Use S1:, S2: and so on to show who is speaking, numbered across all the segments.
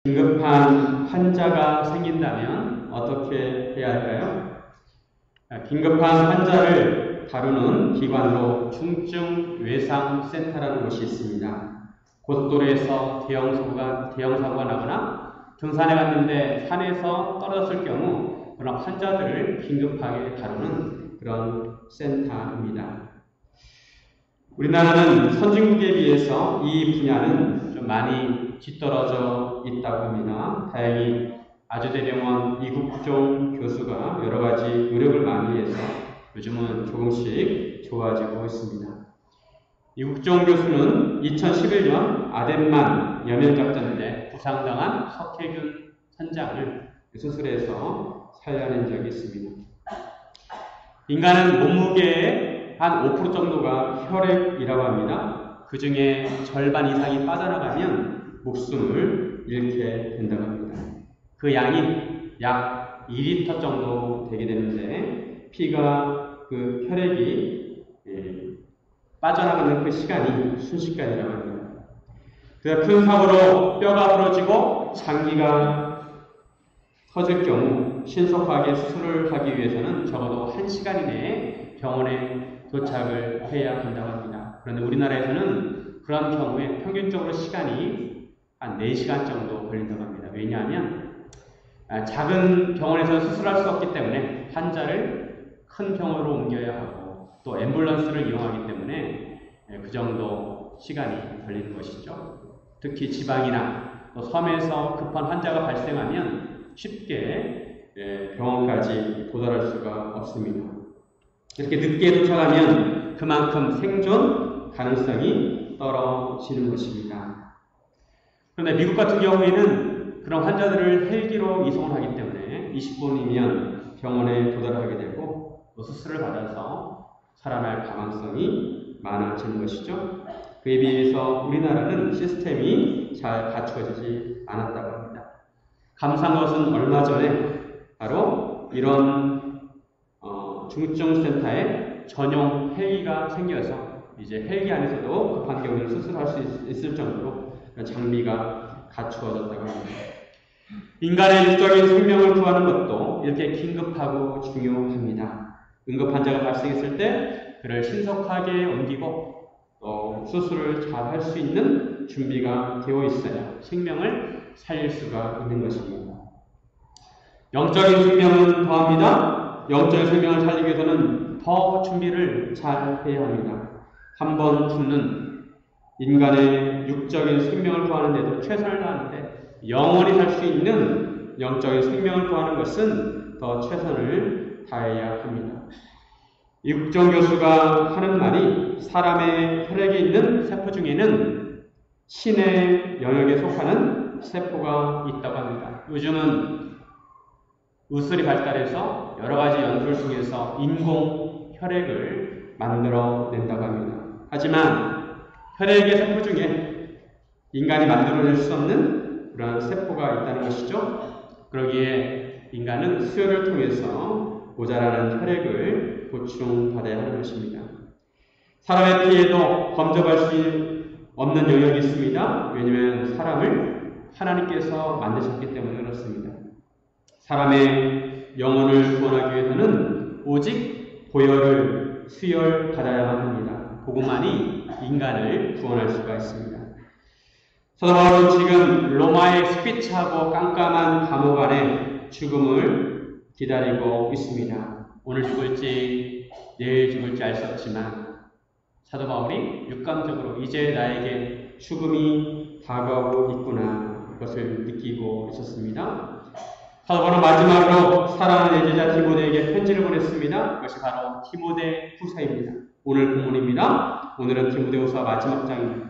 S1: 긴급한 환자가 생긴다면 어떻게 해야 할까요? 긴급한 환자를 다루는 기관으로 중증외상센터라는 곳이 있습니다. 고속도로에서 대형 사고가 나거나 등산에 갔는데 산에서 떨어졌을 경우 그런 환자들을 긴급하게 다루는 그런 센터입니다. 우리나라는 선진국에 비해서 이 분야는 좀 많이 뒤떨어져 있다고 합니다. 다행히 아주대병원 이국종 교수가 여러 가지 노력을 많이 해서 요즘은 조금씩 좋아지고 있습니다. 이국종 교수는 2011년 아덴만 여명작전 때 부상당한 석혜균 선장을 수술해서 살려낸 적이 있습니다. 인간은 몸무게의 한 5% 정도가 혈액이라고 합니다. 그 중에 절반 이상이 빠져나가면 목숨을 잃게 된다고 합니다. 그 양이 약 2리터 정도 되게 되는데 그 혈액이 빠져나가는 그 시간이 순식간이라고 합니다. 큰 사고로 뼈가 부러지고 장기가 터질 경우 신속하게 수술을 하기 위해서는 적어도 1시간 이내에 병원에 도착을 해야 한다고 합니다. 그런데 우리나라에서는 그런 경우에 평균적으로 시간이 한 4시간 정도 걸린다고 합니다. 왜냐하면 작은 병원에서 수술할 수 없기 때문에 환자를 큰 병원으로 옮겨야 하고 또 앰뷸런스를 이용하기 때문에 그 정도 시간이 걸리는 것이죠. 특히 지방이나 또 섬에서 급한 환자가 발생하면 쉽게 병원까지 도달할 수가 없습니다. 이렇게 늦게 도착하면 그만큼 생존 가능성이 떨어지는 것입니다. 그런데 미국 같은 경우에는 그런 환자들을 헬기로 이송을 하기 때문에 20분이면 병원에 도달하게 되고 또 수술을 받아서 살아날 가능성이 많아지는 것이죠. 그에 비해서 우리나라는 시스템이 잘 갖추어지지 않았다고 합니다. 감사한 것은 얼마 전에 바로 이런 중증센터에 전용 헬기가 생겨서 이제 헬기 안에서도 급한 경우는 수술할 수 있을 정도로 장비가 갖추어졌다고 합니다. 인간의 육적인 생명을 구하는 것도 이렇게 긴급하고 중요합니다. 응급 환자가 발생했을 때 그를 신속하게 옮기고 또 수술을 잘 할 수 있는 준비가 되어 있어야 생명을 살릴 수가 있는 것입니다. 영적인 생명은 더합니다. 영적인 생명을 살리기 위해서는 더 준비를 잘 해야 합니다. 한 번 죽는 인간의 육적인 생명을 구하는 데도 최선을 다하는데 영원히 살 수 있는 영적인 생명을 구하는 것은 더 최선을 다해야 합니다. 이국종 교수가 하는 말이 사람의 혈액에 있는 세포 중에는 신의 영역에 속하는 세포가 있다고 합니다. 요즘은 의술이 발달해서 여러 가지 연구를 통해서 인공 혈액을 만들어낸다고 합니다. 하지만 혈액의 세포 중에 인간이 만들어낼 수 없는 그러한 세포가 있다는 것이죠. 그러기에 인간은 수혈을 통해서 모자라는 혈액을 보충받아야 하는 것입니다. 사람의 피에도 범접할 수 없는 영역이 있습니다. 왜냐하면 사람을 하나님께서 만드셨기 때문에 그렇습니다. 사람의 영혼을 구원하기 위해서는 오직 보혈을 수혈받아야만 합니다. 그것만이 인간을 구원할 수가 있습니다. 사도 바울은 지금 로마의 스피치하고 깜깜한 감옥 안에 죽음을 기다리고 있습니다. 오늘 죽을지 내일 죽을지 알 수 없지만 사도 바울이 육감적으로 이제 나에게 죽음이 다가오고 있구나 그것을 느끼고 있었습니다. 사도 바울은 마지막으로 사랑하는 제자 디모데에게 편지를 보냈습니다. 그것이 바로 디모데 후서입니다. 오늘 본문입니다. 오늘은 디모데 후서 마지막 장입니다.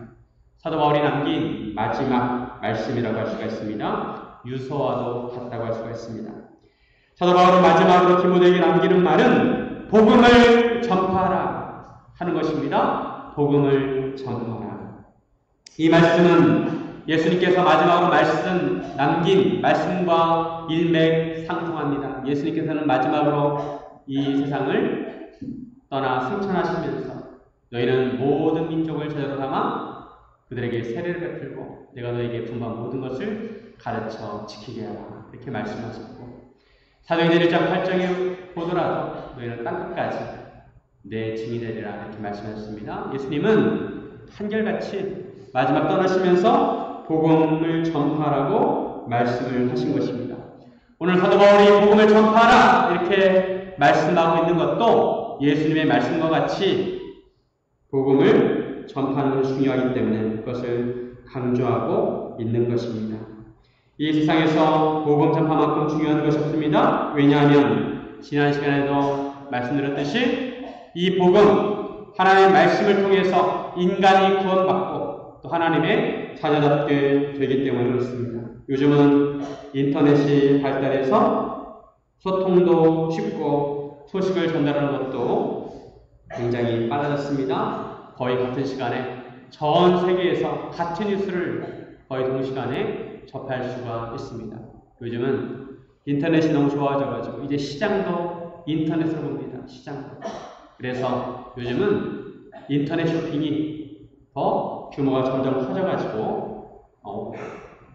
S1: 사도 바울이 남긴 마지막 말씀이라고 할 수가 있습니다. 유서와도 같다고 할 수가 있습니다. 사도 바울은 마지막으로 디모데에게 남기는 말은 복음을 전파하라 하는 것입니다. 복음을 전파하라. 이 말씀은 예수님께서 마지막으로 남긴 말씀과 일맥상통합니다. 예수님께서는 마지막으로 이 세상을 떠나 승천하시면서 너희는 모든 민족을 제자로 삼아 그들에게 세례를 베풀고 내가 너에게 분부한 모든 것을 가르쳐 지키게 하라. 이렇게 말씀하셨고, 사도행전 1장 8장에 보더라도 너희는 땅끝까지 내 증인이 되리라. 이렇게 말씀하셨습니다. 예수님은 한결같이 마지막 떠나시면서 복음을 전파하라고 말씀을 하신 것입니다. 오늘 사도 바울이 복음을 전파하라 이렇게 말씀하고 있는 것도 예수님의 말씀과 같이 복음을 전파하는 것이 중요하기 때문에 그것을 강조하고 있는 것입니다. 이 세상에서 복음 전파만큼 중요한 것이 없습니다. 왜냐하면 지난 시간에도 말씀드렸듯이 이 복음, 하나님의 말씀을 통해서 인간이 구원받고 또 하나님의 자녀답게 되기 때문에 그렇습니다. 요즘은 인터넷이 발달해서 소통도 쉽고 소식을 전달하는 것도 굉장히 빨라졌습니다. 거의 같은 시간에 전 세계에서 같은 뉴스를 거의 동시간에 접할 수가 있습니다. 요즘은 인터넷이 너무 좋아져가지고 이제 시장도 인터넷으로 봅니다. 시장도. 그래서 요즘은 인터넷 쇼핑이 더 규모가 점점 커져가지고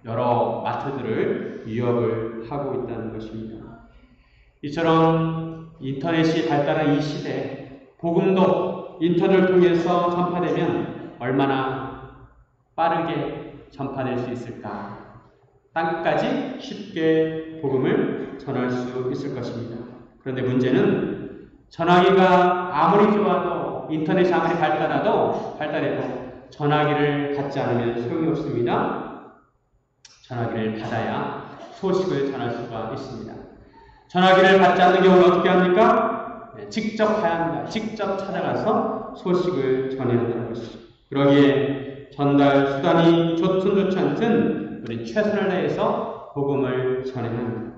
S1: 여러 마트들을 위협을 하고 있다는 것입니다. 이처럼 인터넷이 발달한 이 시대에 복음도 인터넷을 통해서 전파되면 얼마나 빠르게 전파될 수 있을까? 땅끝까지 쉽게 복음을 전할 수 있을 것입니다. 그런데 문제는 전화기가 아무리 좋아도 인터넷이 아무리 발달해도 전화기를 받지 않으면 소용이 없습니다. 전화기를 받아야 소식을 전할 수가 있습니다. 전화기를 받지 않는 경우는 어떻게 합니까? 직접 가야 합니다. 직접 찾아가서 소식을 전해야 한다는 것이죠. 그러기에 전달 수단이 좋든 좋지 않든 우리 최선을 다해서 복음을 전해야 합니다.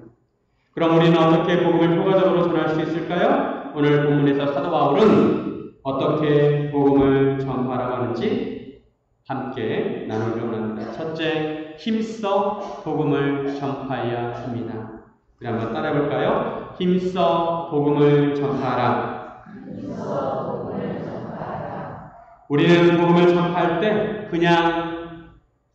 S1: 그럼 우리는 어떻게 복음을 효과적으로 전할 수 있을까요? 오늘 본문에서 사도 바울은 어떻게 복음을 전파하라고 하는지 함께 나누려고 합니다. 첫째, 힘써 복음을 전파해야 합니다. 우리 한번 따라해 볼까요? 힘써 복음을 전파하라. 우리는 복음을 전파할 때 그냥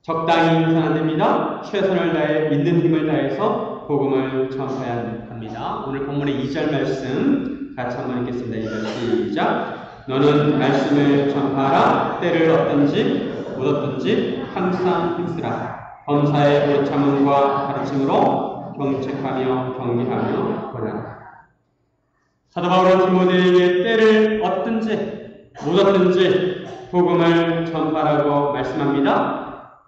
S1: 적당히 해서는 안 됩니다. 최선을 다해 있는 힘을 다해서 복음을 전파해야 합니다. 오늘 본문의 2절 말씀 같이 한번 읽겠습니다. 2절 시작. 너는 말씀을 전파하라. 때를 얻든지 못 얻든지 항상 힘쓰라. 범사의 오래 참음과 가르침으로 경책하며 경계하며 권하라. 사도 바울은 디모데에게 때를 얻든지 못 얻든지 복음을 전파하라고 말씀합니다.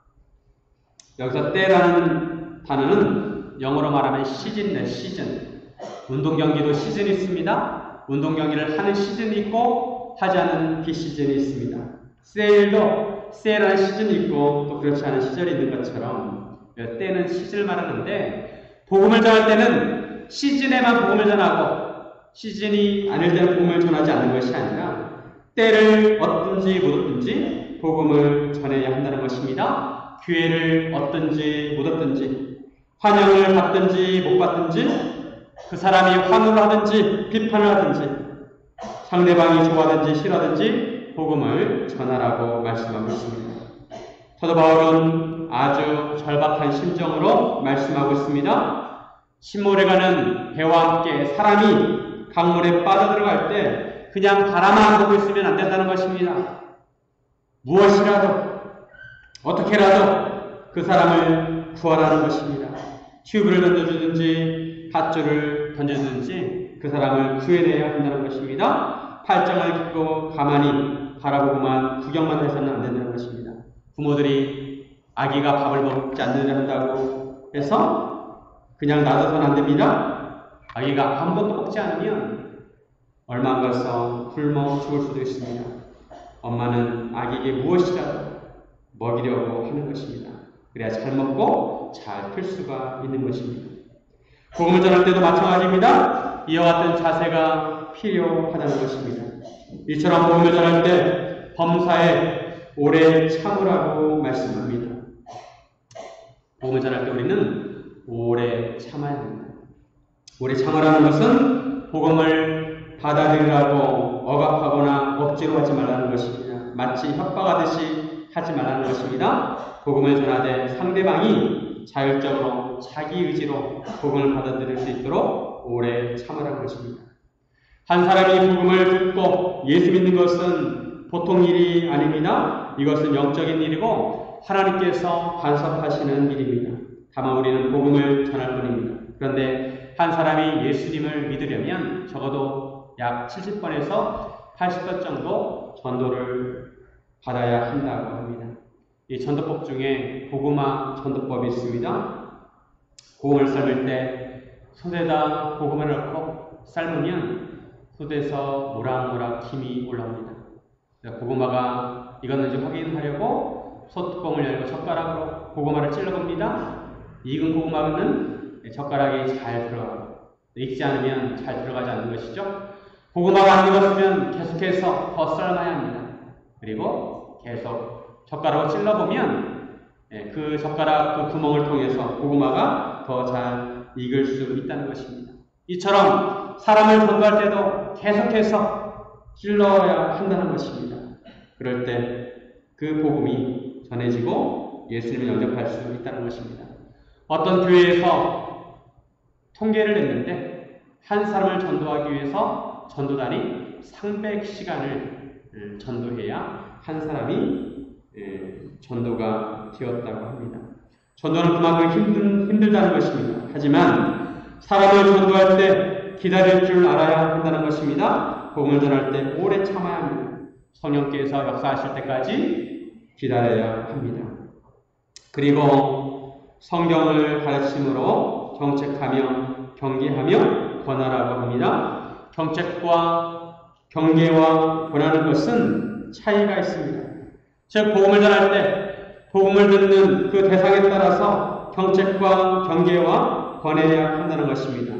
S1: 여기서 때라는 단어는 영어로 말하면 시즌이에요. 시즌. 운동 경기도 시즌이 있습니다. 운동 경기를 하는 시즌이 있고 하지 않은 비시즌이 있습니다. 세일도 세일하는 시즌이 있고 또 그렇지 않은 시절이 있는 것처럼 때는 시즌을 말하는데 복음을 전할 때는 시즌에만 복음을 전하고 시즌이 아닐 때는 복음을 전하지 않는 것이 아니라 때를 얻든지 못 얻든지 복음을 전해야 한다는 것입니다. 기회를 얻든지 못 얻든지 환영을 받든지 못 받든지 그 사람이 환호를 하든지 비판을 하든지 상대방이 좋아하든지 싫어하든지 복음을 전하라고 말씀하고 있습니다. 사도 바울은 아주 절박한 심정으로 말씀하고 있습니다. 신물에 가는 배와 함께 사람이 강물에 빠져들어갈 때 그냥 바라만 보고 있으면 안 된다는 것입니다. 무엇이라도 어떻게라도 그 사람을 구하라는 것입니다. 튜브를 던져주든지 밧줄을 던져주든지 그 사람을 구해내야 한다는 것입니다. 팔짱을 긋고 가만히 바라보고만 구경만 해서는 안 된다는 것입니다. 부모들이 아기가 밥을 먹지 않느냐 한다고 해서 그냥 놔둬서는 안 됩니다. 아기가 아무것도 먹지 않으면 얼마 안 가서 굶어 죽을 수도 있습니다. 엄마는 아기에게 무엇이라도 먹이려고 하는 것입니다. 그래야 잘 먹고 잘 클 수가 있는 것입니다. 복음을 전할 때도 마찬가지입니다. 이와 같은 자세가 필요하다는 것입니다. 이처럼 복음을 전할 때 범사에 오래 참으라고 말씀합니다. 복음을 전할 때 우리는 오래 참아야 합니다. 오래 참으라는 것은 복음을 받아들이라고 억압하거나 억지로 하지 말라는 것입니다. 마치 협박하듯이 하지 말라는 것입니다. 복음을 전하되 상대방이 사람이 자율적으로 자기 의지로 복음을 받아들일 수 있도록 오래 참으라는 것입니다. 한 사람이 복음을 듣고 예수 믿는 것은 보통 일이 아닙니다. 이것은 영적인 일이고 하나님께서 간섭하시는 일입니다. 다만 우리는 복음을 전할 뿐입니다. 그런데 한 사람이 예수님을 믿으려면 적어도 약 70번에서 80번 정도 전도를 받아야 한다고 합니다. 이 전도법 중에 고구마 전도법이 있습니다. 고구마를 삶을 때 솥에다 고구마를 넣고 삶으면 솥에서 모락모락 김이 올라옵니다. 고구마가 익었는지 확인하려고 솥뚜껑을 열고 젓가락으로 고구마를 찔러봅니다. 익은 고구마는 젓가락이 잘 들어가고 익지 않으면 잘 들어가지 않는 것이죠. 고구마가 안 익었으면 계속해서 더 삶아야 합니다. 그리고 계속 젓가락으로 찔러보면 그 젓가락 그 구멍을 통해서 고구마가 더 잘 익을 수 있다는 것입니다. 이처럼 사람을 전도할 때도 계속해서 찔러야 한다는 것입니다. 그럴 때 그 복음이 전해지고 예수님을 영접할 수 있다는 것입니다. 어떤 교회에서 통계를 냈는데 한 사람을 전도하기 위해서 전도단이 300시간을 전도해야 한 사람이 전도가 되었다고 합니다. 전도는 그만큼 힘들다는 것입니다. 하지만 사람을 전도할 때 기다릴 줄 알아야 한다는 것입니다. 복음을 전할 때 오래 참아야 합니다. 성령께서 역사하실 때까지 기다려야 합니다. 그리고 성경을 가르침으로 정책하며 경계하며 권하라고 합니다. 정책과 경계와 권하는 것은 차이가 있습니다. 즉 복음을 전할 때 복음을 듣는 그 대상에 따라서 정책과 경계와 권해야 한다는 것입니다.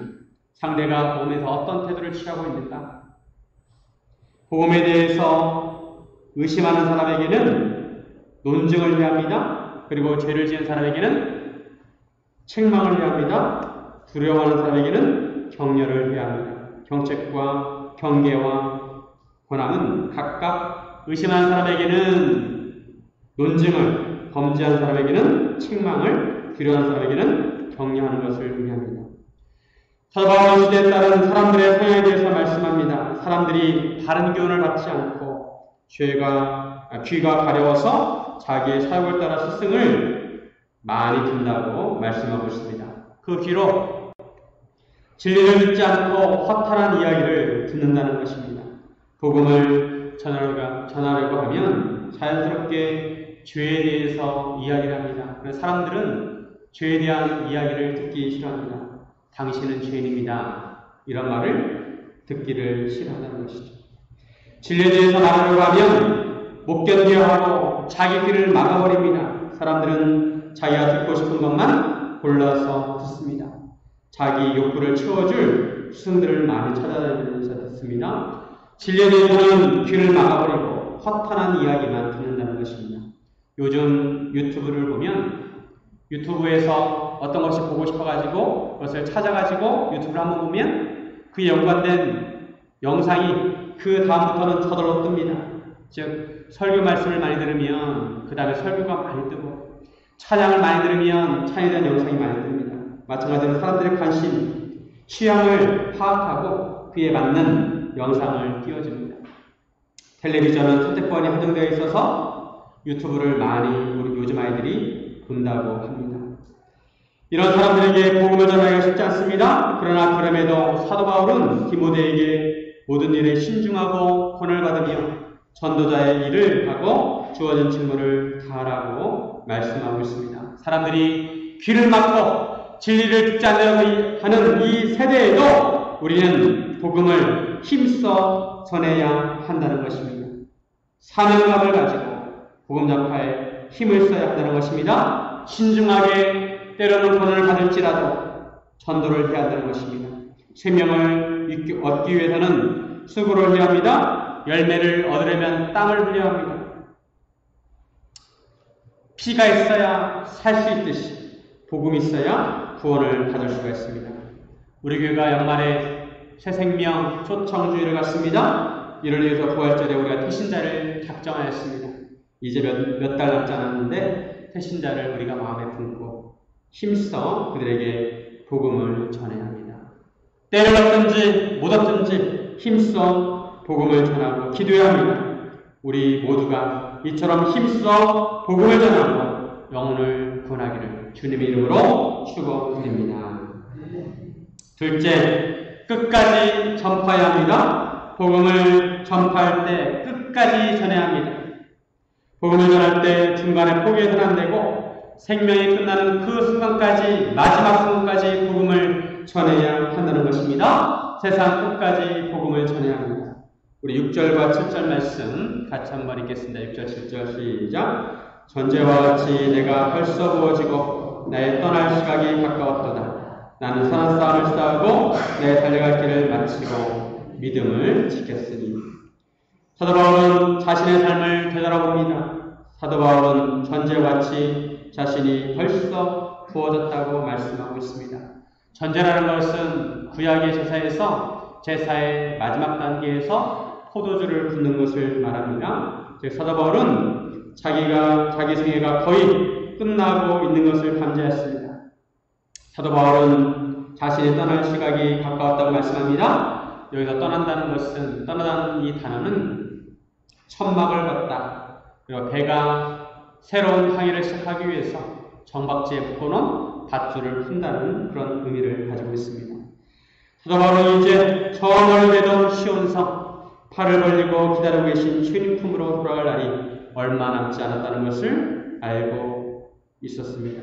S1: 상대가 복음에서 어떤 태도를 취하고 있는가? 복음에 대해서 의심하는 사람에게는 논증을 해야 합니다. 그리고 죄를 지은 사람에게는 책망을 해야 합니다. 두려워하는 사람에게는 격려를 해야 합니다. 정책과 경계와 권함은 각각 의심하는 사람에게는 논증을, 범죄한 사람에게는 책망을, 두려워하는 사람에게는 격려하는 것을 의미합니다. 사도 바울은 시대에 따른 사람들의 성향에 대해서 말씀합니다. 사람들이 바른 교훈을 받지 않고 귀가 가려워서 자기의 사욕을 따라 스승을 많이 듣는다고 말씀하고 있습니다. 그 귀로 진리를 듣지 않고 허탈한 이야기를 듣는다는 것입니다. 복음을 전하려고 하면 자연스럽게 죄에 대해서 이야기를 합니다. 그래서 사람들은 죄에 대한 이야기를 듣기 싫어합니다. 당신은 죄인입니다. 이런 말을 듣기를 싫어한다는 것이죠. 진리에 대해서 말하려고 하면 못 견뎌야 하고 자기 귀를 막아버립니다. 사람들은 자기가 듣고 싶은 것만 골라서 듣습니다. 자기 욕구를 채워줄 스승들을 많이 찾아다니면서 듣습니다. 진리에 대해서는 귀를 막아버리고 허탄한 이야기만 듣는다는 것입니다. 요즘 유튜브를 보면 유튜브에서 어떤 것이 보고 싶어가지고 그것을 찾아가지고 유튜브를 한번 보면 그에 연관된 영상이 그 다음부터는 저절로 뜹니다. 즉 설교 말씀을 많이 들으면 그 다음에 설교가 많이 뜨고 찬양을 많이 들으면 찬양에 대한 영상이 많이 뜹니다. 마찬가지로 사람들의 관심, 취향을 파악하고 그에 맞는 영상을 띄워줍니다. 텔레비전은 선택권이 한정되어 있어서 유튜브를 많이 우리 요즘 아이들이 본다고 합니다. 이런 사람들에게 복음을 전하기가 쉽지 않습니다. 그러나 그럼에도 사도 바울은 디모데에게 모든 일에 신중하고 권을 받으며 전도자의 일을 하고 주어진 직무를 다하라고 말씀하고 있습니다. 사람들이 귀를 막고 진리를 듣지 않으려고 하는 이 세대에도 우리는 복음을 힘써 전해야 한다는 것입니다. 사명감을 가지고 복음 전파에 힘을 써야 한다는 것입니다. 신중하게 때로는 권한을 받을지라도 전도를 해야 한다는 것입니다. 생명을 얻기 위해서는 수고를 해야 합니다. 열매를 얻으려면 땀을 흘려야 합니다. 피가 있어야 살 수 있듯이 복음이 있어야 구원을 받을 수가 있습니다. 우리 교회가 연말에 새생명 초청주의를 갖습니다. 이를 위해서 부활절에 우리가 태신자를 작정하였습니다. 이제 몇 달 남지 않았는데 태신자를 우리가 마음에 품고 힘써 그들에게 복음을 전해야 합니다. 때를 얻든지 못 얻든지 힘써 복음을 전하고 기도해야 합니다. 우리 모두가 이처럼 힘써 복음을 전하고 영혼을 구원하기를 주님의 이름으로 축원드립니다. 둘째, 끝까지 전파해야 합니다. 복음을 전파할 때 끝까지 전해야 합니다. 복음을 전할 때 중간에 포기해서는 안 되고 생명이 끝나는 그 순간까지, 마지막 순간까지 복음을 전해야 한다는 것입니다. 세상 끝까지 복음을 전해야 합니다. 우리 6절과 7절 말씀 같이 한번 읽겠습니다. 6절, 7절 시작. 전제와 같이 내가 벌써 부어지고 나의 떠날 시각이 가까웠도다. 나는 선한 싸움을 싸우고 내 달려갈 길을 마치고 믿음을 지켰으니. 사도 바울은 자신의 삶을 되돌아봅니다. 사도 바울은 전제와 같이 자신이 벌써 부어졌다고 말씀하고 있습니다. 전제라는 것은 구약의 제사의 마지막 단계에서 포도주를 붓는 것을 말합니다. 즉 사도 바울은 자기 생애가 거의 끝나고 있는 것을 감지했습니다. 사도 바울은 자신이 떠날 시각이 가까웠다고 말씀합니다. 여기서 떠난다는 이 단어는 천막을 걷다. 그리고 배가 새로운 항해를 시작하기 위해서 정박지에 묶어놓은 밧줄을 푼다는 그런 의미를 가지고 있습니다. 사도 바울은 이제 저 멀리 되던 시온성, 팔을 벌리고 기다리고 계신 주님 품으로 돌아갈 날이 얼마 남지 않았다는 것을 알고 있었습니다.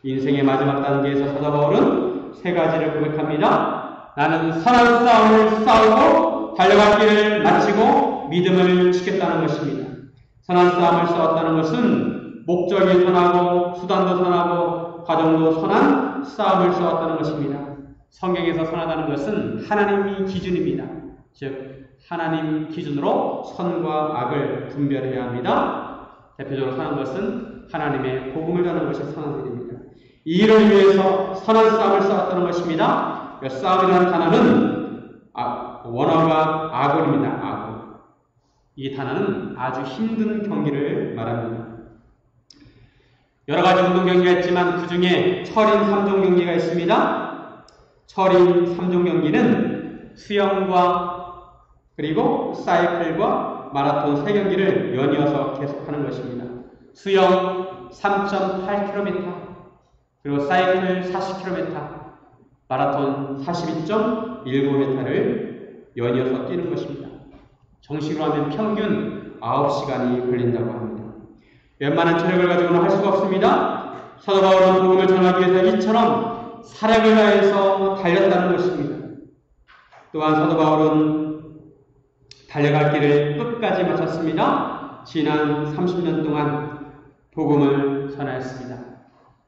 S1: 인생의 마지막 단계에서 사도 바울은 세 가지를 고백합니다. 나는 선한 싸움을 싸우고 달려갈 길을 마치고 믿음을 지켰다는 것입니다. 선한 싸움을 싸웠다는 것은 목적이 선하고 수단도 선하고 과정도 선한 싸움을 싸웠다는 것입니다. 성경에서 선하다는 것은 하나님이 기준입니다. 즉 하나님 기준으로 선과 악을 분별해야 합니다. 대표적으로 선한 것은 하나님의 복음을 전하는 것이 선한 일입니다. 이 일을 위해서 선한 싸움을 싸웠다는 것입니다. 싸움이라는 단어는 원어가 아곤입니다. 아곤. 이 단어는 아주 힘든 경기를 말합니다. 여러 가지 운동 경기가 있지만 그 중에 철인 3종 경기가 있습니다. 철인 3종 경기는 수영과 그리고 사이클과 마라톤 3경기를 연이어서 계속하는 것입니다. 수영 3.8km, 그리고 사이클 40km, 마라톤 42.19m를 연이어서 뛰는 것입니다. 정식으로 하면 평균 9시간이 걸린다고 합니다. 웬만한 체력을 가지고는 할 수가 없습니다. 사도 바울은 복음을 전하기 위해서 이처럼 사력을 다해서 달렸다는 것입니다. 또한 사도 바울은 달려갈 길을 끝까지 마쳤습니다. 지난 30년 동안 복음을 전하였습니다.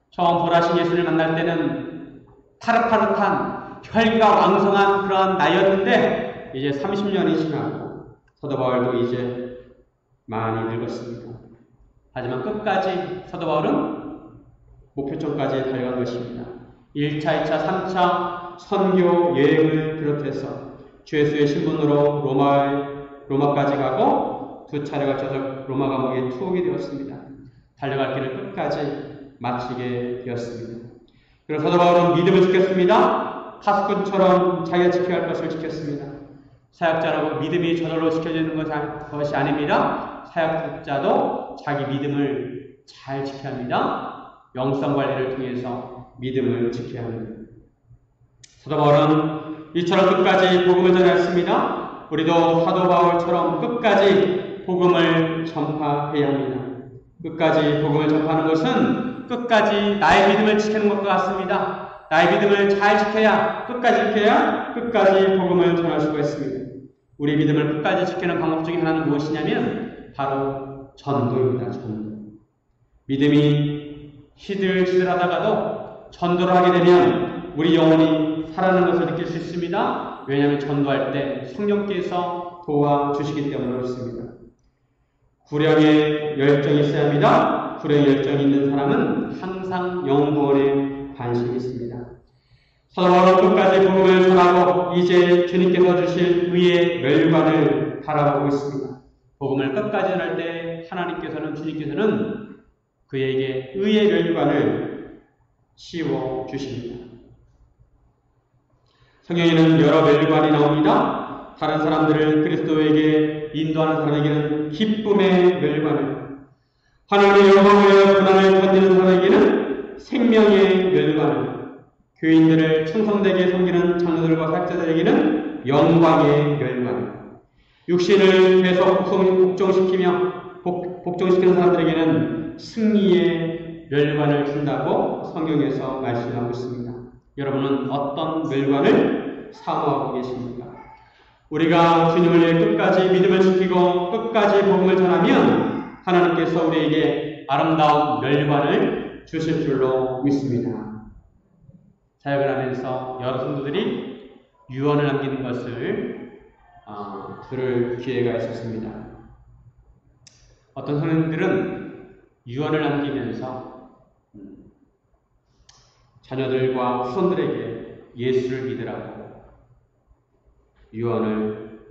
S1: 처음 보라신 예수를 만날 때는 파릇파릇한 혈기가 왕성한 그러한 나이였는데 이제 30년이 지나고 사도 바울도 이제 많이 늙었습니다. 하지만 끝까지 사도 바울은 목표점까지 달려간 것입니다. 1차, 2차, 3차 선교 여행을 비롯해서 주 예수의 신분으로 로마까지 가고 2차례 걸쳐서 로마 감옥에 투옥이 되었습니다. 달려갈 길을 끝까지 마치게 되었습니다. 그리고 사도 바울은 믿음을 지켰습니다. 파수꾼처럼 자기가 지켜야 할 것을 지켰습니다. 사역자라고 믿음이 저절로 지켜지는 것이 아닙니다. 사역자도 자기 믿음을 잘 지켜야 합니다. 영성관리를 통해서 믿음을 지켜야 합니다. 사도 바울은 이처럼 끝까지 복음을 전했습니다. 우리도 사도 바울처럼 끝까지 복음을 전파해야 합니다. 끝까지 복음을 전파하는 것은 끝까지 나의 믿음을 지키는 것과 같습니다. 나의 믿음을 잘 지켜야, 끝까지 복음을 전할 수가 있습니다. 우리 믿음을 끝까지 지키는 방법 중에 하나는 무엇이냐면 바로 전도입니다. 전도. 믿음이 시들시들하다가도 전도를 하게 되면 우리 영혼이 살아나는 것을 느낄 수 있습니다. 왜냐하면 전도할 때 성령께서 도와주시기 때문에 그렇습니다. 구령의 열정이 있어야 합니다. 구령의 열정이 있는 사람은 항상 영구원에 관심이 있습니다. 사도 바울은 끝까지 복음을 전하고 이제 주님께서 주실 의의 멸관을 바라보고 있습니다. 복음을 끝까지 전할 때 주님께서는 그에게 의의 멸관을 씌워 주십니다. 성경에는 여러 멸관이 나옵니다. 다른 사람들을 그리스도에게 인도하는 사람에게는 기쁨의 멸관을, 하나님의 영광을 고난을 견디는 사람에게는 생명의 멸관을, 교인들을 충성되게 섬기는 장로들과 사역자들에게는 영광의 멸관을, 육신을 계속 복종시키는 사람들에게는 승리의 멸관을 준다고 성경에서 말씀하고 있습니다. 여러분은 어떤 멸관을 사모하고 계십니까? 우리가 주님을 위해 끝까지 믿음을 지키고 끝까지 복음을 전하면 하나님께서 우리에게 아름다운 멸관을 주실 줄로 믿습니다. 사역을 하면서 여러 성도들이 유언을 남기는 것을 들을 기회가 있었습니다. 어떤 성도들은 유언을 남기면서 자녀들과 후손들에게 예수를 믿으라고 유언을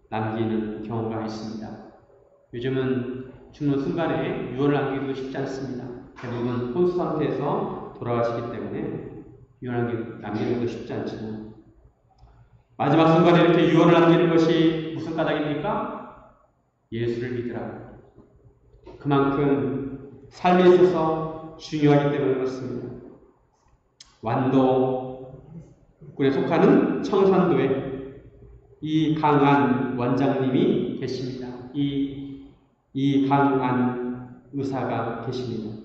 S1: 남기는 경우가 있습니다. 요즘은 죽는 순간에 유언을 남기기도 쉽지 않습니다. 대부분 혼수 상태에서 돌아가시기 때문에 유언을 남기는 것도 쉽지 않지만, 마지막 순간에 이렇게 유언을 남기는 것이 무슨 까닭입니까? 예수를 믿으라고. 그만큼 삶에 있어서 중요하기 때문에 그렇습니다. 완도군에 속하는 청산도에 이 강한 원장님이 계십니다. 이 강한 의사가 계십니다.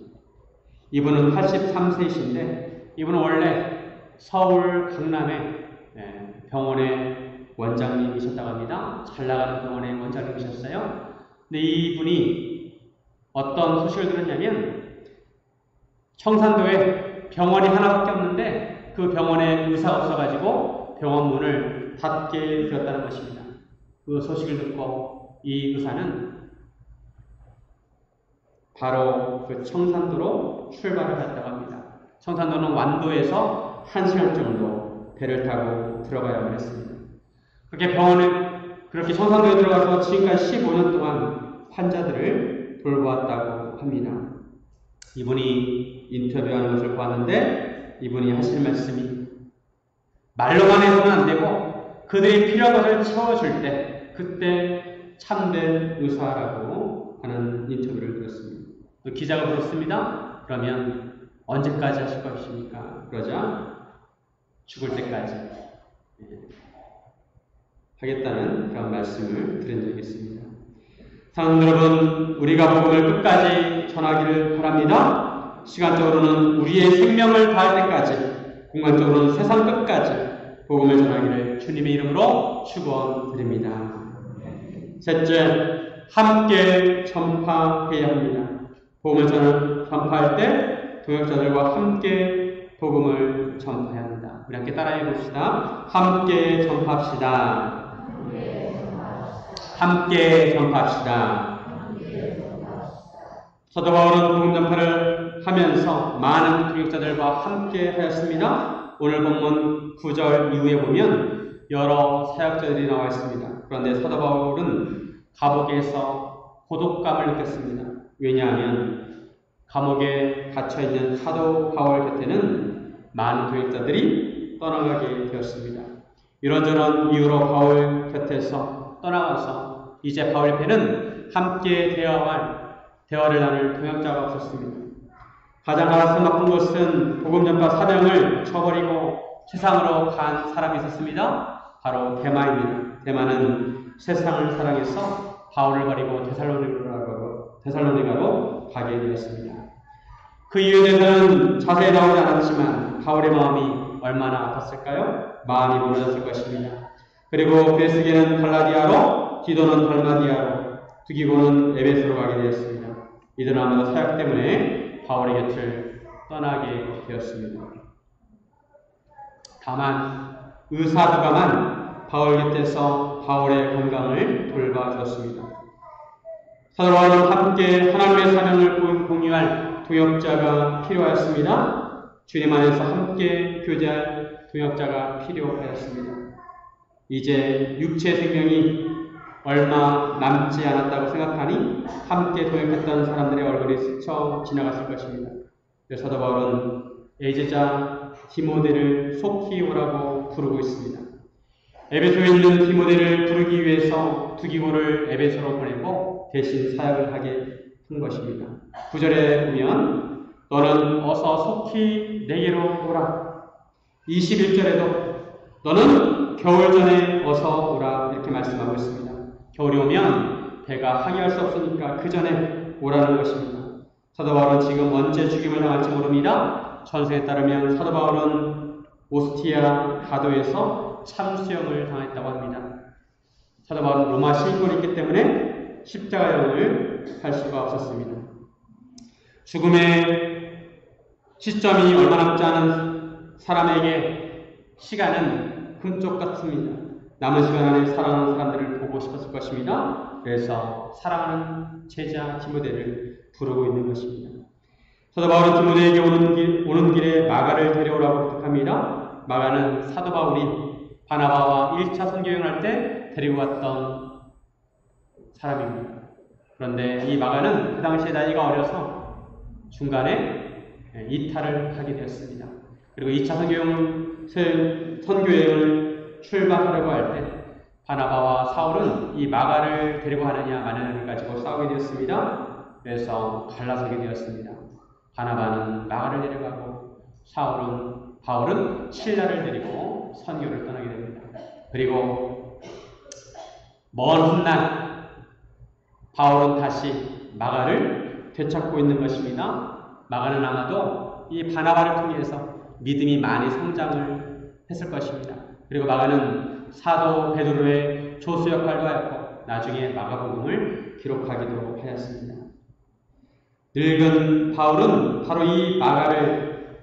S1: 이분은 83세이신데 이분은 원래 서울 강남의 병원의 원장님이셨다고 합니다. 잘 나가는 병원의 원장님이셨어요. 근데 이분이 어떤 소식을 들었냐면 청산도에 병원이 하나밖에 없는데 그 병원에 의사가 없어가지고 병원 문을 닫게 되었다는 것입니다. 그 소식을 듣고 이 의사는 바로 그 청산도로 출발을 했다고 합니다. 청산도는 완도에서 1시간 정도 배를 타고 들어가야만 했습니다. 그렇게 청산도에 들어가서 지금까지 15년 동안 환자들을 돌보았다고 합니다. 이분이 인터뷰하는 것을 보았는데 이분이 하실 말씀이 말로만 해서는 안 되고 그들이 필요한 것을 채워줄 때 그때 참된 의사라고 하는 인터뷰를 들었습니다. 또 기자가 물었습니다. 그러면 언제까지 하실 것입니까? 그러자 죽을 때까지 하겠다는 그런 말씀을 드린 적이 있습니다. 사랑하는 여러분, 우리가 복음을 끝까지 전하기를 바랍니다. 시간적으로는 우리의 생명을 다할 때까지, 공간적으로는 세상 끝까지 복음을 전하기를 주님의 이름으로 축원드립니다. 셋째, 함께 전파해야 합니다. 복음을 전파할 때 동역자들과 함께 복음을 전파해야 합니다. 우리 함께 따라해 봅시다. 함께 전파합시다. 함께 전파합시다. 사도 바울은 복음 전파를 하면서 많은 동역자들과 함께 하였습니다. 오늘 본문 9절 이후에 보면 여러 사역자들이 나와 있습니다. 그런데 사도 바울은 감옥에서 고독감을 느꼈습니다. 왜냐하면 감옥에 갇혀있는 사도 바울 곁에는 많은 동역자들이 떠나가게 되었습니다. 이런저런 이유로 바울 곁에서 떠나가서 이제 바울 옆에는 함께 대화를 나눌 동역자가 없었습니다. 가장 가슴 아픈 것은 복음 전파 사명을 저버리고 세상으로 간 사람이 있었습니다. 바로 데마입니다. 데마는 세상을 사랑해서 바울을 버리고 데살로니가로 가게 되었습니다. 그 이유에 대해서는 자세히 나오지 않았지만 바울의 마음이 얼마나 아팠을까요? 마음이 무너졌을 것입니다. 그리고 베스게는 갈라디아로, 디도는 달마디아로, 두기고는 에베소로 가게 되었습니다. 이들은 아마도 사역 때문에 바울의 곁을 떠나게 되었습니다. 다만 의사 누가만 바울 곁에서 바울의 건강을 돌봐주었습니다. 사도 바울은 함께 하나님의 사명을 공유할 동역자가 필요하였습니다. 주님 안에서 함께 교제할 동역자가 필요하였습니다. 이제 육체 생명이 얼마 남지 않았다고 생각하니 함께 동역했던 사람들의 얼굴이 스쳐 지나갔을 것입니다. 사도 바울은 애제자 디모데를 속히 오라고 부르고 있습니다. 에베소에 있는 디모데를 부르기 위해서 두기고를 에베소로 보내고 대신 사역을 하게 한 것입니다. 9절에 보면 너는 어서 속히 내게로 오라. 21절에도 너는 겨울 전에 어서 오라 이렇게 말씀하고 있습니다. 겨울이 오면 배가 항해할 수 없으니까 그 전에 오라는 것입니다. 사도 바울은 지금 언제 죽임을 당할지 모릅니다. 전서에 따르면 사도 바울은 오스티아 가도에서 참수형을 당했다고 합니다. 사도 바울은 로마 시인권이 있기 때문에 십자가형을 할 수가 없었습니다. 죽음의 시점이 얼마 남지 않은 사람에게 시간은 흠쪽 같습니다. 남은 시간 안에 사랑하는 사람들을 보고 싶었을 것입니다. 그래서 사랑하는 제자 디모데를 부르고 있는 것입니다. 사도 바울은 디모데에게 오는 길에 마가를 데려오라고 부탁합니다. 마가는 사도 바울이 바나바와 1차 선교여행할 때 데리고 갔던 사람입니다. 그런데 이 마가는 그 당시에 나이가 어려서 중간에 이탈을 하게 되었습니다. 그리고 2차 선교여행을 출발하려고 할 때 바나바와 사울은 이 마가를 데리고 가느냐 마느냐를 가지고 싸우게 되었습니다. 그래서 갈라서게 되었습니다. 바나바는 마가를 데려가고 바울은 실라를 데리고 선교를 떠나게 됩니다. 그리고 먼 훗날 바울은 다시 마가를 되찾고 있는 것입니다. 마가는 아마도 이 바나바를 통해서 믿음이 많이 성장을 했을 것입니다. 그리고 마가는 사도 베드로의 조수 역할도 하였고 나중에 마가복음을 기록하기도 하였습니다. 늙은 바울은 바로 이 마가를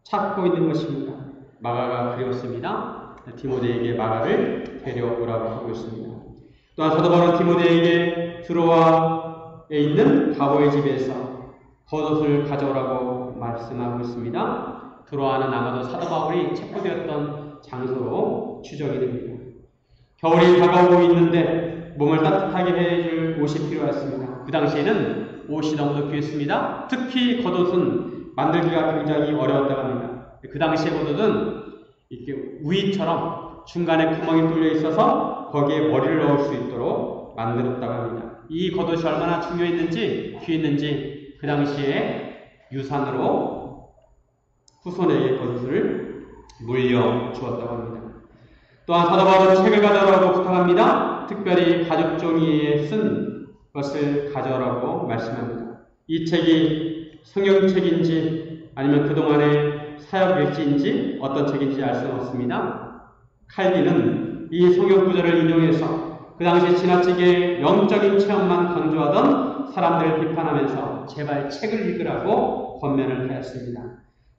S1: 찾고 있는 것입니다. 마가가 그리웠습니다. 디모데에게 마가를 데려오라고 하고 있습니다. 또한 사도 바울은 디모데에게 드로아에 있는 가보의 집에서 겉옷을 가져오라고 말씀하고 있습니다. 드로아는 아마도 사도 바울이 체포되었던 장소로 추정이 됩니다. 겨울이 다가오고 있는데 몸을 따뜻하게 해줄 옷이 필요했습니다. 그 당시에는 옷이 너무도 귀했습니다. 특히 겉옷은 만들기가 굉장히 어려웠다고 합니다. 그 당시의 겉옷은 이렇게 우이처럼 중간에 구멍이 뚫려 있어서 거기에 머리를 넣을 수 있도록 만들었다고 합니다. 이 겉옷이 얼마나 중요했는지 귀했는지 그 당시에 유산으로 후손에게 겉옷을 물려주었다고 합니다. 또한 사도 바울은 책을 가져오라고 부탁합니다. 특별히 가죽 종이에 쓴 것을 가져오라고 말씀합니다. 이 책이 성경책인지 아니면 그동안의 사역일지인지 어떤 책인지 알 수는 없습니다. 칼빈은 이 성경 구절을 인용해서 그 당시 지나치게 영적인 체험만 강조하던 사람들을 비판하면서 제발 책을 읽으라고 권면을 하였습니다.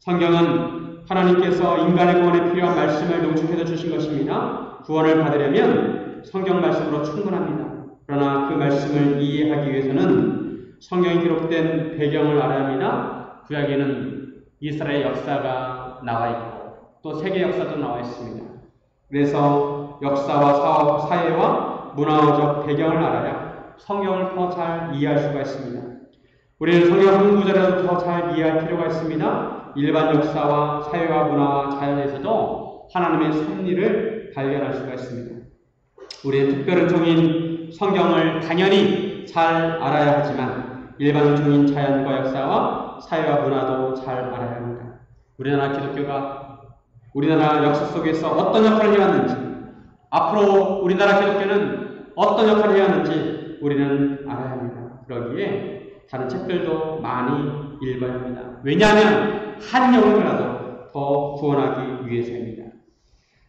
S1: 성경은 하나님께서 인간의 구원에 필요한 말씀을 농축해서 주신 것입니다. 구원을 받으려면 성경 말씀으로 충분합니다. 그러나 그 말씀을 이해하기 위해서는 성경에 기록된 배경을 알아야 합니다. 구약에는 이스라엘 역사가 나와 있고 또 세계 역사도 나와 있습니다. 그래서 역사와 사회와 문화적 배경을 알아야 성경을 더 잘 이해할 수가 있습니다. 우리는 성경 한 구절이라도 더 잘 이해할 필요가 있습니다. 일반 역사와 사회와 문화와 자연에서도 하나님의 섭리를 발견할 수가 있습니다. 우리의 특별한 종인 성경을 당연히 잘 알아야 하지만 일반 종인 자연과 역사와 사회와 문화도 잘 알아야 합니다. 우리나라 기독교가 우리나라 역사 속에서 어떤 역할을 해왔는지, 앞으로 우리나라 기독교는 어떤 역할을 해왔는지 우리는 알아야 합니다. 그러기에 다른 책들도 많이 읽어야 합니다. 왜냐하면 한 영혼이라도 더 구원하기 위해서입니다.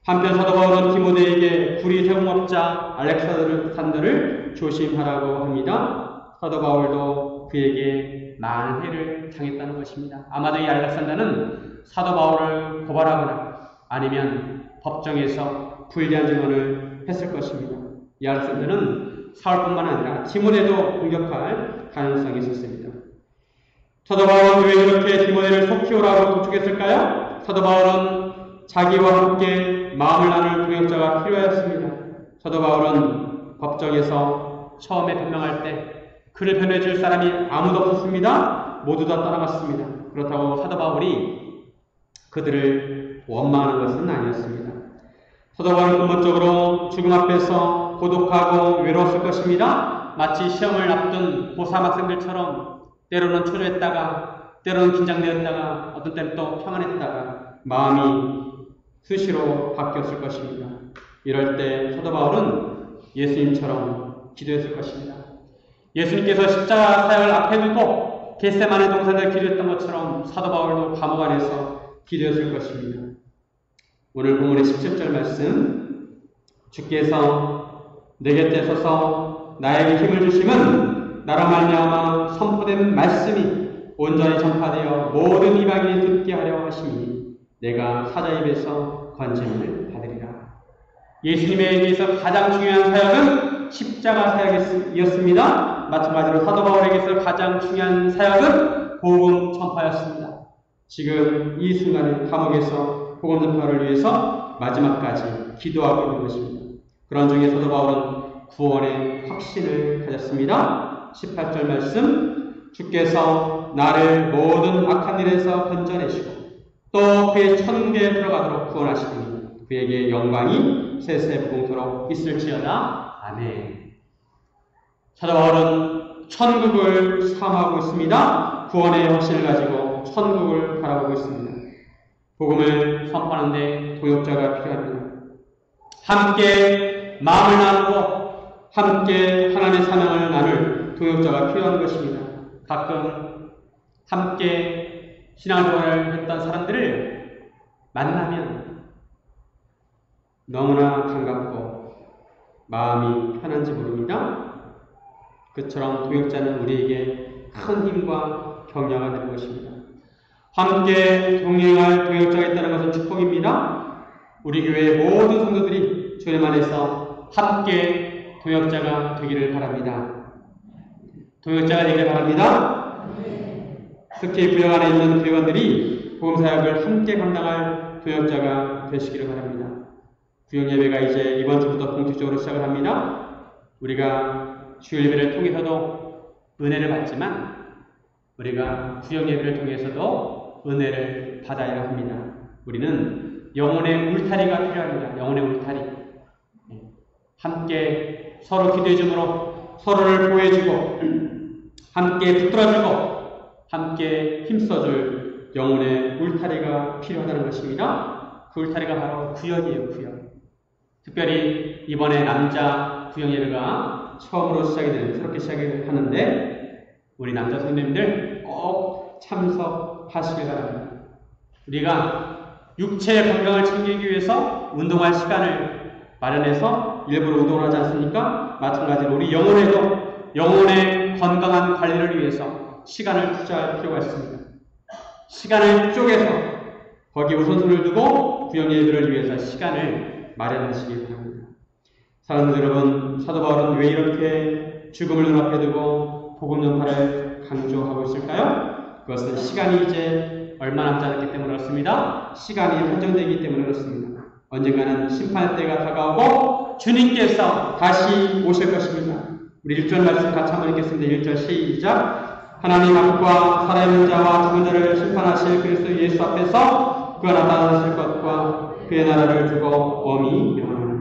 S1: 한편 사도 바울은 디모데에게 구리 제공업자 알렉산더를 조심하라고 합니다. 사도 바울도 그에게 많은 해를 당했다는 것입니다. 아마도 이 알렉산더는 사도 바울을 고발하거나 아니면 법정에서 불리한 증언을 했을 것입니다. 이 알렉산더는 사울뿐만 아니라 디모데도 공격할 가능성이 있었습니다. 사도 바울은 왜 이렇게 디모데를 속히 오라고 도축했을까요? 사도 바울은 자기와 함께 마음을 나눌 동역자가 필요하였습니다. 사도 바울은 법정에서 처음에 변명할 때 그를 변호해줄 사람이 아무도 없었습니다. 모두 다 떠나갔습니다. 그렇다고 사도 바울이 그들을 원망하는 것은 아니었습니다. 사도 바울은 근본적으로 죽음 앞에서 고독하고 외로웠을 것입니다. 마치 시험을 앞둔 고3 학생들처럼 때로는 초조했다가 때로는 긴장되었다가 어떤 때는 또 평안했다가 마음이 수시로 바뀌었을 것입니다. 이럴 때 사도 바울은 예수님처럼 기도했을 것입니다. 예수님께서 십자가 사역을 앞에 두고 겟세마네 동산에서 기도했던 것처럼 사도 바울도 감옥 안에서 기도했을 것입니다. 오늘 본문의 17절 말씀, 주께서 내 곁에 서서 나에게 힘을 주심은 나로 말미암아 선포되는 말씀이 온전히 전파되어 모든 이방인이 듣게 하려 하심이 내가 사자 입에서 건짐을 받으리라. 예수님에게서 가장 중요한 사역은 십자가 사역이었습니다. 마찬가지로 사도 바울에게서 가장 중요한 사역은 복음 전파였습니다. 지금 이 순간에 감옥에서 복음 전파를 위해서 마지막까지 기도하고 있는 것입니다. 그런 중에 사도 바울은 구원의 확신을 가졌습니다. 18절 말씀, 주께서 나를 모든 악한 일에서 건져내시고 또 그의 천국에 들어가도록 구원하시니 그에게 영광이 세세무궁토록 있을지어다. 아멘. 사도 바울은 천국을 사모하고 있습니다. 구원의 확신을 가지고 천국을 바라보고 있습니다. 복음을 선포하는데 동역자가 필요합니다. 함께 마음을 나누고 함께 하나님의 사명을 나눌 동역자가 필요한 것입니다. 가끔 함께 신앙생활을 했던 사람들을 만나면 너무나 반갑고 마음이 편한지 모릅니다. 그처럼 동역자는 우리에게 큰 힘과 격려가 되는 것입니다. 함께 동행할 동역자가 있다는 것은 축복입니다. 우리 교회의 모든 성도들이 주님 안에서 함께 동역자가 되기를 바랍니다. 동역자가 되기를 바랍니다. 특히 구역 안에 있는 교회원들이 복음사역을 함께 감당할 동역자가 되시기를 바랍니다. 구역 예배가 이제 이번 주부터 본격적으로 시작을 합니다. 우리가 주일 예배를 통해서도 은혜를 받지만 우리가 구역 예배를 통해서도 은혜를 받아야 합니다. 우리는 영혼의 울타리가 필요합니다. 영혼의 울타리. 함께 서로 기도해줌으로 서로를 보호해주고 함께 붙들어주고 함께 힘써줄 영혼의 울타리가 필요하다는 것입니다. 그 울타리가 바로 구역이에요. 구역. 특별히 이번에 남자 구역 예배가 처음으로 새롭게 시작을 하는데 우리 남자 성도님들 꼭 참석하시길 바랍니다. 우리가 육체의 건강을 챙기기 위해서 운동할 시간을 마련해서 일부러 운동을 하지 않습니까? 마찬가지로 우리 영혼에도 영혼의 건강한 관리를 위해서 시간을 투자할 필요가 있습니다. 시간을 쪼개서 거기에 우선순위를 두고 구역 예배를 위해서 시간을 마련하시기 바랍니다. 사랑하는 여러분, 사도 바울은 왜 이렇게 죽음을 눈앞에 두고 복음 전파를 강조하고 있을까요? 그것은 시간이 이제 얼마 남지 않았기 때문에 그렇습니다. 시간이 한정되기 때문에 그렇습니다. 언젠가는 심판의 때가 다가오고 주님께서 다시 오실 것입니다. 우리 1절 말씀 같이 한번 읽겠습니다. 1절 시작. 하나님 앞과 살아있는 자와 죽은 자를 심판하실 그리스도 예수 앞에서 그가 나타나실 것과 그의 나라를 두고 엄히 명하노라.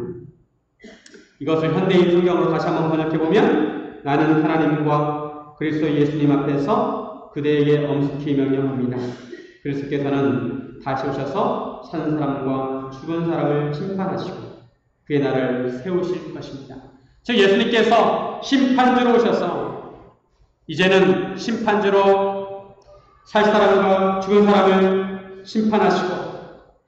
S1: 이것을 현대인 성경으로 다시 한번 번역해보면 나는 하나님과 그리스도 예수님 앞에서 그대에게 엄숙히 명령합니다. 그리스도께서는 다시 오셔서 사는 사람과 죽은 사람을 심판하시고 그의 나라를 세우실 것입니다. 즉 예수님께서 심판주로 오셔서 이제는 심판주로 살 사람과 죽은 사람을 심판하시고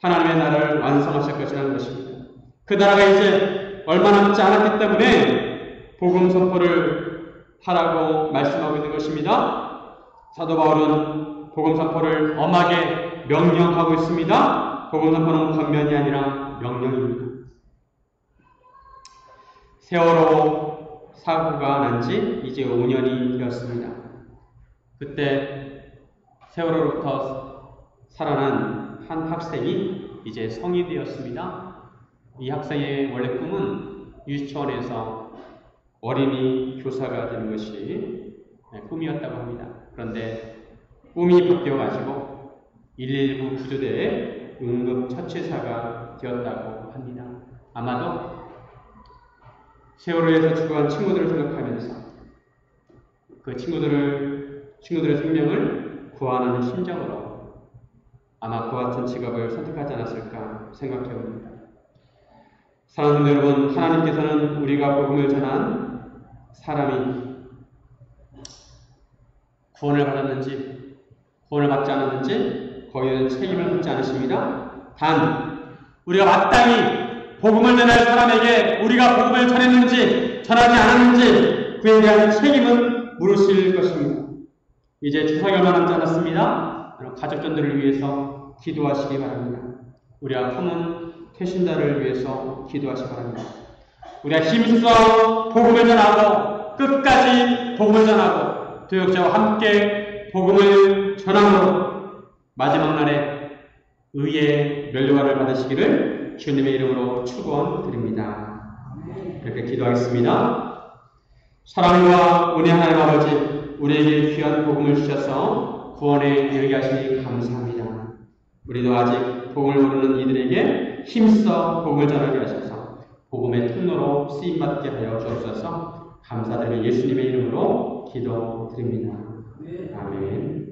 S1: 하나님의 나라를 완성하실 것이라는 것입니다. 그 나라가 이제 얼마 남지 않았기 때문에 복음 선포를 하라고 말씀하고 있는 것입니다. 사도 바울은 복음 선포를 엄하게 명령하고 있습니다. 복음 선포는 권면이 아니라 명령입니다. 세월호 사고가 난 지 이제 5년이 되었습니다. 그때 세월호로부터 살아난 한 학생이 이제 성인이 되었습니다. 이 학생의 원래 꿈은 유치원에서 어린이 교사가 되는 것이 꿈이었다고 합니다. 그런데 꿈이 바뀌어가지고 119 구조대에 응급처치사가 되었다고 합니다. 아마도 세월호에서 죽어간 친구들을 생각하면서 그 친구들의 생명을 구하는 심정으로 아마 그와 같은 직업을 선택하지 않았을까 생각해 봅니다. 사랑하는 여러분, 하나님께서는 우리가 복음을 전한 사람이 구원을 받았는지 구원을 받지 않았는지 거기에는 책임을 묻지 않으십니다. 단 우리가 마땅히 복음을 전할 사람에게 우리가 복음을 전했는지 전하지 않았는지 그에 대한 책임은 물으실 것입니다. 이제 추석이 얼마 남지 않았습니다. 가족들을 위해서 기도하시기 바랍니다. 우리가 품은 태신자를 위해서 기도하시기 바랍니다. 우리가 힘써 복음을 전하고 끝까지 복음을 전하고 교역자와 함께 복음을 전함으로 마지막 날에 의의 멸류관을 받으시기를 주님의 이름으로 축원드립니다. 이렇게 기도하겠습니다. 사랑과 은혜 하나님 아버지, 우리에게 귀한 복음을 주셔서 구원에 이르게 하시니 감사합니다. 우리도 아직 복음을 모르는 이들에게 힘써 복음을 전하게 하셔서 복음의 통로로 쓰임받게 하여 주옵소서. 감사드리며 예수님의 이름으로 기도드립니다. 아멘.